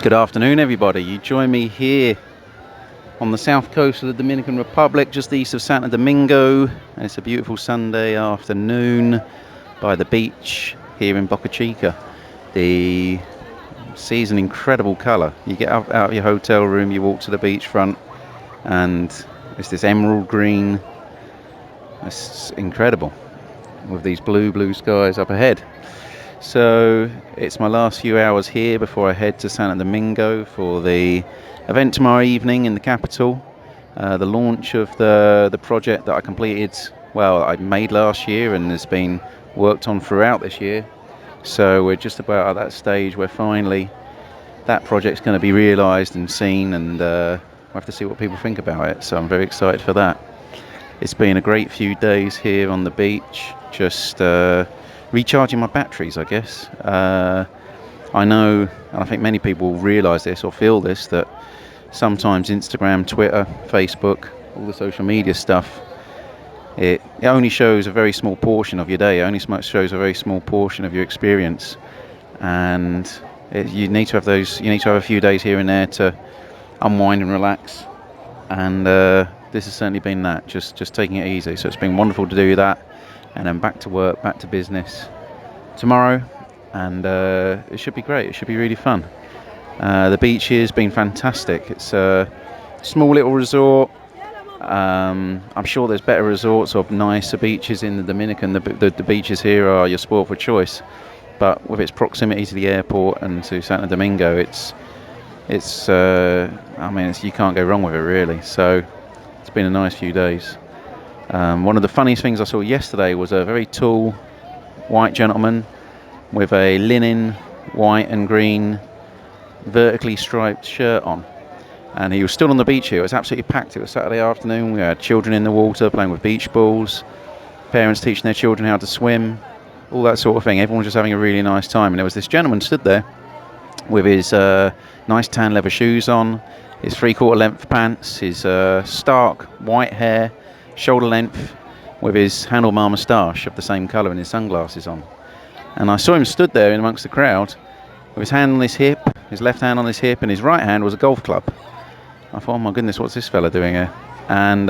Good afternoon, everybody. You join me here on the south coast of the Dominican Republic, just east of Santo Domingo. And it's a beautiful Sunday afternoon by the beach here in Boca Chica. The sea's an incredible colour. You get out of your hotel room, you walk to the beachfront, and it's this emerald green. It's incredible with these blue skies up ahead. So it's my last few hours here before I head to Santo Domingo for the event tomorrow evening in the capital. The launch of the project that I completed, I made last year and has been worked on throughout this year. So we're just about at that stage where finally that project's going to be realised and seen, and we'll have to see what people think about it. So I'm very excited for that. It's been a great few days here on the beach, just recharging my batteries, I guess. I know, and I think many people realise this or feel this, that sometimes Instagram, Twitter, Facebook, all the social media stuff, it only shows a very small portion of your day. It only shows a very small portion of your experience, and you need to have a few days here and there to unwind and relax. And this has certainly been that, just taking it easy. So it's been wonderful to do that, and then back to work, back to business tomorrow, and it should be great. It should be really fun. The beach here has been fantastic. It's a small little resort. I'm sure there's better resorts or nicer beaches in the Dominican. The beaches here are your sport for choice, but with its proximity to the airport and to Santo Domingo, you can't go wrong with it, really. So it's been a nice few days. One of the funniest things I saw yesterday was a very tall white gentleman with a linen white and green vertically striped shirt on, and he was still on the beach here. It was absolutely packed. It was Saturday afternoon. We had children in the water playing with beach balls, parents teaching their children how to swim, all that sort of thing. Everyone was just having a really nice time, and there was this gentleman stood there with his nice tan leather shoes on, his 3/4 length pants, his stark white hair, shoulder length, with his handlebar moustache of the same colour and his sunglasses on. And I saw him stood there in amongst the crowd with his hand on his hip, his left hand on his hip, and his right hand was a golf club. I thought, oh my goodness, what's this fella doing here? And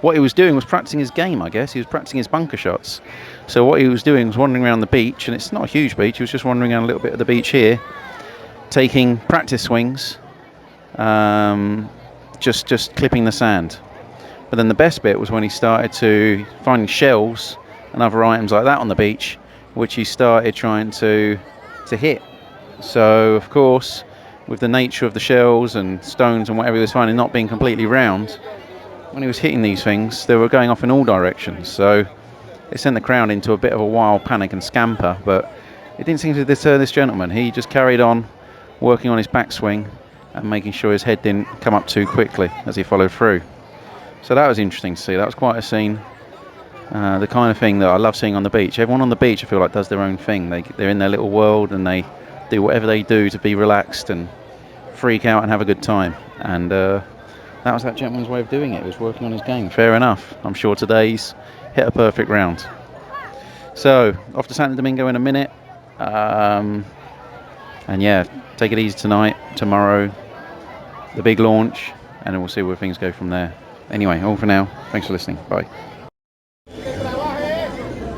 what he was doing was practicing his game, I guess. He was practicing his bunker shots. So what he was doing was wandering around the beach, and it's not a huge beach. He was just wandering around a little bit of the beach here, taking practice swings, just clipping the sand. But then the best bit was when he started to find shells and other items like that on the beach, which he started trying to hit. So, of course, with the nature of the shells and stones and whatever he was finding not being completely round, when he was hitting these things, they were going off in all directions. So it sent the crowd into a bit of a wild panic and scamper, but it didn't seem to deter this gentleman. He just carried on working on his backswing and making sure his head didn't come up too quickly as he followed through. So that was interesting to see. That was quite a scene. The kind of thing that I love seeing on the beach. Everyone on the beach, I feel like, does their own thing. They're in their little world, and they do whatever they do to be relaxed and freak out and have a good time. And that was that gentleman's way of doing it. He was working on his game. Fair enough. I'm sure today's hit a perfect round. So, off to Santo Domingo in a minute. And yeah, take it easy tonight, tomorrow, the big launch, and then we'll see where things go from there. Anyway, all for now. Thanks for listening. Bye.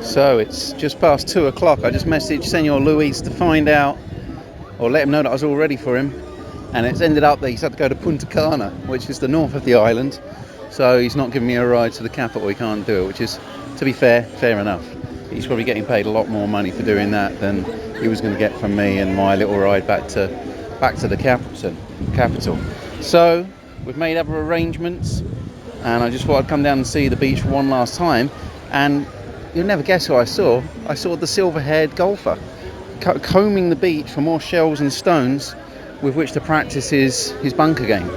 So it's just past 2 o'clock. I just messaged Senor Luis to find out, or let him know that I was all ready for him. And it's ended up that he's had to go to Punta Cana, which is the north of the island. So he's not giving me a ride to the capital. He can't do it, which is, to be fair enough. He's probably getting paid a lot more money for doing that than he was going to get from me and my little ride back to the capital. So we've made other arrangements, and I just thought I'd come down and see the beach for one last time. And you'll never guess who I saw. I saw the silver-haired golfer combing the beach for more shells and stones with which to practice his bunker game.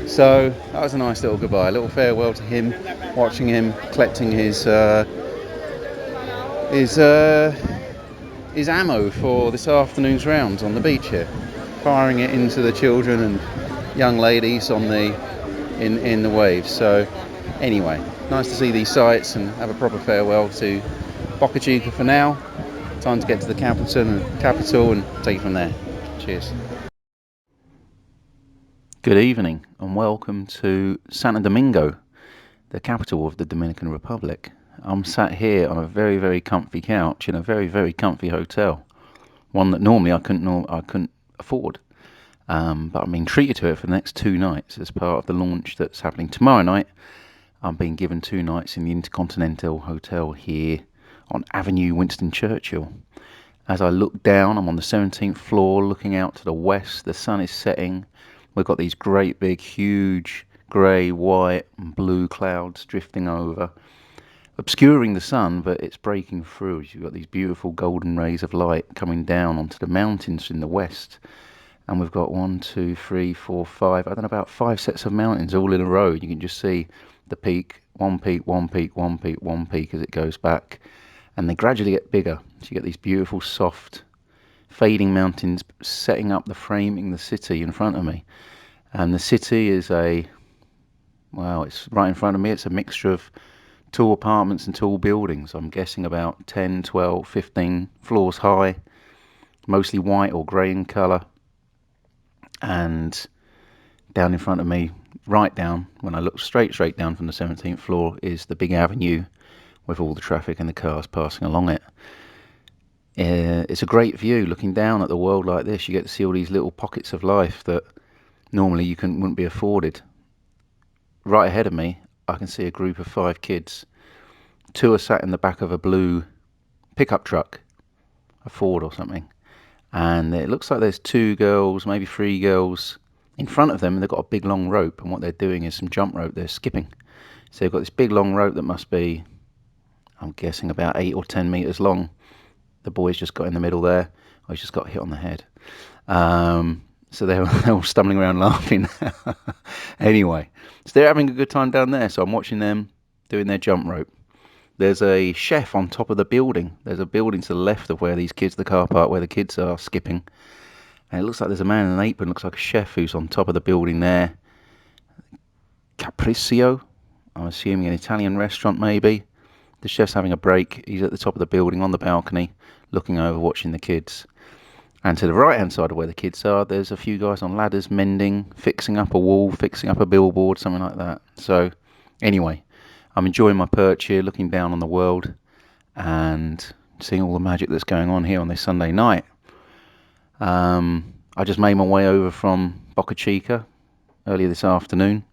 So that was a nice little goodbye, a little farewell to him, watching him collecting his ammo for this afternoon's rounds on the beach here, firing it into the children and young ladies on in the waves. So anyway, nice to see these sights and have a proper farewell to Boca Chica for now. Time to get to the capital and take it from there. Cheers. Good evening and welcome to Santo Domingo, the capital of the Dominican Republic. I'm sat here on a very, very comfy couch in a very, very comfy hotel, one that normally I couldn't afford. But I'm being treated to it for the next 2 nights as part of the launch that's happening tomorrow night. I'm being given 2 nights in the Intercontinental Hotel here on Avenue Winston Churchill. As I look down, I'm on the 17th floor looking out to the west. The sun is setting. We've got these great big huge grey, white and blue clouds drifting over, obscuring the sun, but it's breaking through. You've got these beautiful golden rays of light coming down onto the mountains in the west. And we've got 1, 2, 3, 4, 5, I don't know, about 5 sets of mountains all in a row. You can just see the peak, one peak, one peak, one peak, one peak as it goes back. And they gradually get bigger. So you get these beautiful, soft, fading mountains setting up framing the city in front of me. And the city is it's right in front of me. It's a mixture of tall apartments and tall buildings. I'm guessing about 10, 12, 15 floors high, mostly white or grey in colour. And down in front of me, right down, when I look straight down from the 17th floor, is the big avenue with all the traffic and the cars passing along it. It's a great view looking down at the world like this. You get to see all these little pockets of life that normally you wouldn't be afforded. Right ahead of me, I can see a group of 5 kids. 2 are sat in the back of a blue pickup truck, a Ford or something. And it looks like there's 2 girls, maybe 3 girls in front of them, and they've got a big long rope, and what they're doing is some jump rope. They're skipping. So they've got this big long rope that must be, I'm guessing, about 8 or 10 meters long. The boy's just got in the middle there. Oh, he's just got hit on the head. So they're all stumbling around laughing. Anyway, so they're having a good time down there. So I'm watching them doing their jump rope. There's a chef on top of the building. There's a building to the left of where these kids, the car park where the kids are skipping. And it looks like there's a man in an apron, looks like a chef who's on top of the building there. Capriccio, I'm assuming an Italian restaurant maybe. The chef's having a break. He's at the top of the building on the balcony, looking over, watching the kids. And to the right-hand side of where the kids are, there's a few guys on ladders mending, fixing up a wall, fixing up a billboard, something like that. So, anyway, I'm enjoying my perch here, looking down on the world and seeing all the magic that's going on here on this Sunday night. I just made my way over from Boca Chica earlier this afternoon.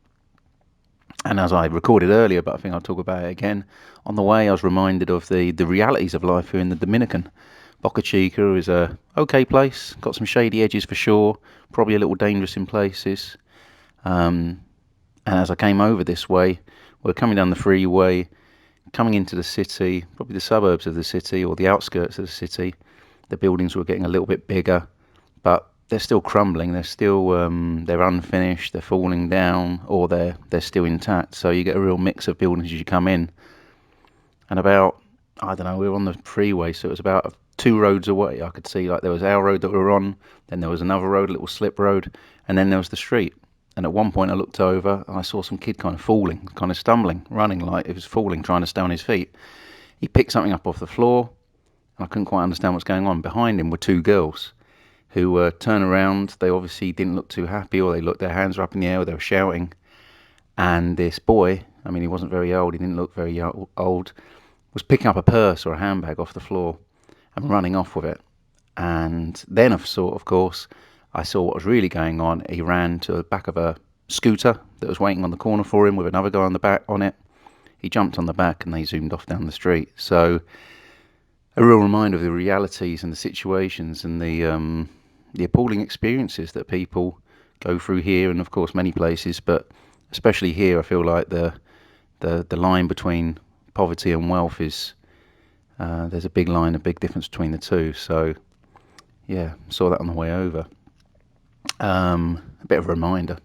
And as I recorded earlier, but I think I'll talk about it again, on the way I was reminded of the realities of life here in the Dominican. Boca Chica is a okay place, got some shady edges for sure, probably a little dangerous in places. And as I came over this way, we're coming down the freeway, coming into the city, probably the suburbs of the city or the outskirts of the city. The buildings were getting a little bit bigger, but they're still crumbling. They're still they're unfinished. They're falling down, or they're still intact. So you get a real mix of buildings as you come in. And about, I don't know, we were on the freeway, so it was about 2 roads away. I could see, like, there was our road that we were on, then there was another road, a little slip road, and then there was the street. And at one point I looked over and I saw some kid kind of falling, kind of stumbling, running like he was falling, trying to stay on his feet. He picked something up off the floor, and I couldn't quite understand what's going on. Behind him were 2 girls who turned around. They obviously didn't look too happy, or their hands were up in the air, or they were shouting. And this boy, I mean, he wasn't very old, he didn't look very old, was picking up a purse or a handbag off the floor and running off with it. And then, of course, I saw what was really going on. He ran to the back of a scooter that was waiting on the corner for him with another guy on the back on it. He jumped on the back and they zoomed off down the street. So a real reminder of the realities and the situations and the appalling experiences that people go through here, and of course many places, but especially here. I feel like the line between poverty and wealth is there's a big line, a big difference between the two. So yeah, saw that on the way over. A bit of a reminder.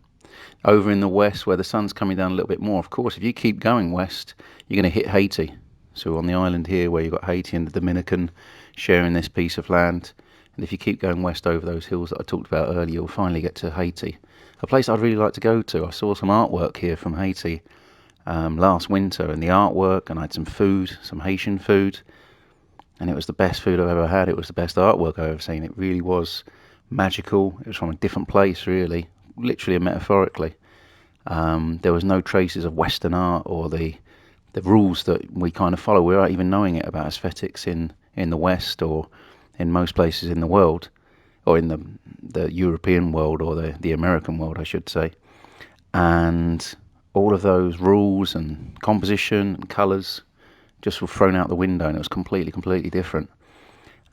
Over in the west, where the sun's coming down a little bit more, of course, if you keep going west, you're going to hit Haiti. So on the island here, where you've got Haiti and the Dominican sharing this piece of land, and if you keep going west over those hills that I talked about earlier, you'll finally get to Haiti, a place I'd really like to go to. I saw some artwork here from Haiti last winter, and the artwork, and I had some food, some Haitian food, and it was the best food I've ever had. It was the best artwork I've ever seen. It really was magical. It was from a different place, really, literally and metaphorically. There was no traces of Western art or the rules that we kind of follow without even knowing it about aesthetics in the West or in most places in the world, or in the European world, or the American world, I should say. And all of those rules and composition and colours just were thrown out the window, and it was completely different.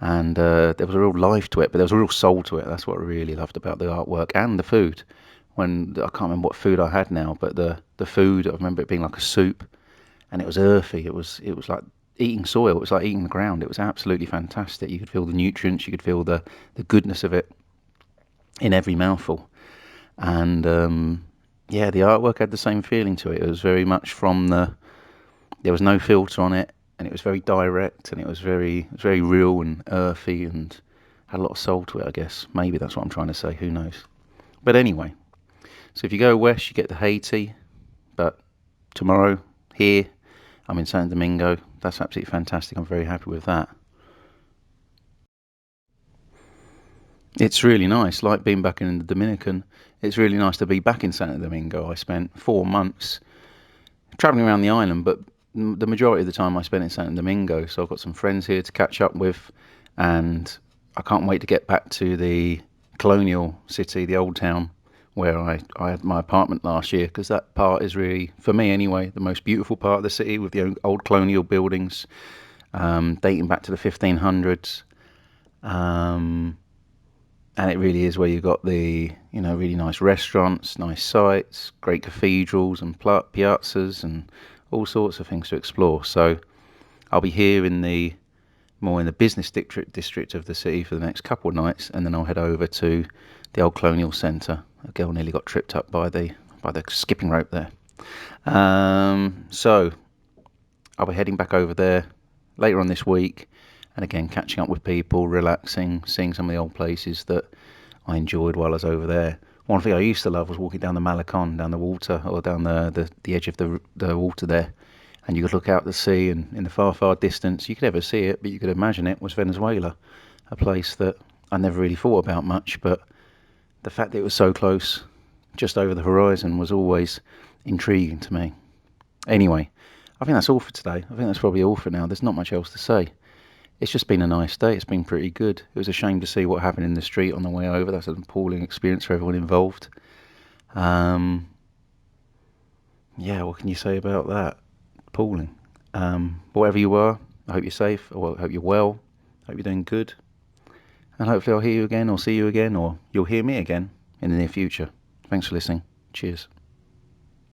And there was a real life to it, but there was a real soul to it. That's what I really loved about the artwork and the food. When I can't remember what food I had now, but the food, I remember it being like a soup, and it was earthy. It was like eating soil. It was like eating the ground. It was absolutely fantastic. You could feel the nutrients. You could feel the goodness of it in every mouthful. And yeah, the artwork had the same feeling to it. It was very much from there was no filter on it, and it was very direct, and it was very real and earthy, and had a lot of soul to it, I guess. Maybe that's what I'm trying to say. Who knows? But anyway, so if you go west, you get the Haiti. But tomorrow, here, I'm in Santo Domingo. That's absolutely fantastic. I'm very happy with that. It's really nice, like being back in the Dominican. It's really nice to be back in Santo Domingo. I spent 4 months traveling around the island, but the majority of the time I spent in Santo Domingo. So I've got some friends here to catch up with, and I can't wait to get back to the colonial city, the old town, where I had my apartment last year, because that part is really, for me anyway, the most beautiful part of the city, with the old colonial buildings dating back to the 1500s. And it really is where you've got the, really nice restaurants, nice sites, great cathedrals and piazzas and all sorts of things to explore. So I'll be here more in the business district of the city for the next couple of nights, and then I'll head over to the old colonial centre. A girl nearly got tripped up by the skipping rope there. So I'll be heading back over there later on this week, and again catching up with people, relaxing, seeing some of the old places that I enjoyed while I was over there. One thing I used to love was walking down the Malecon, down the water, or down the edge of the water there, and you could look out the sea, and in the far distance, you could never see it, but you could imagine it was Venezuela, a place that I never really thought about much, but the fact that it was so close, just over the horizon, was always intriguing to me. Anyway, I think that's all for today. I think that's probably all for now. There's not much else to say. It's just been a nice day. It's been pretty good. It was a shame to see what happened in the street on the way over. That's an appalling experience for everyone involved. Yeah, what can you say about that? Appalling. Wherever you are, I hope you're safe. I hope you're well. I hope you're doing good. And hopefully I'll hear you again, or see you again, or you'll hear me again in the near future. Thanks for listening. Cheers.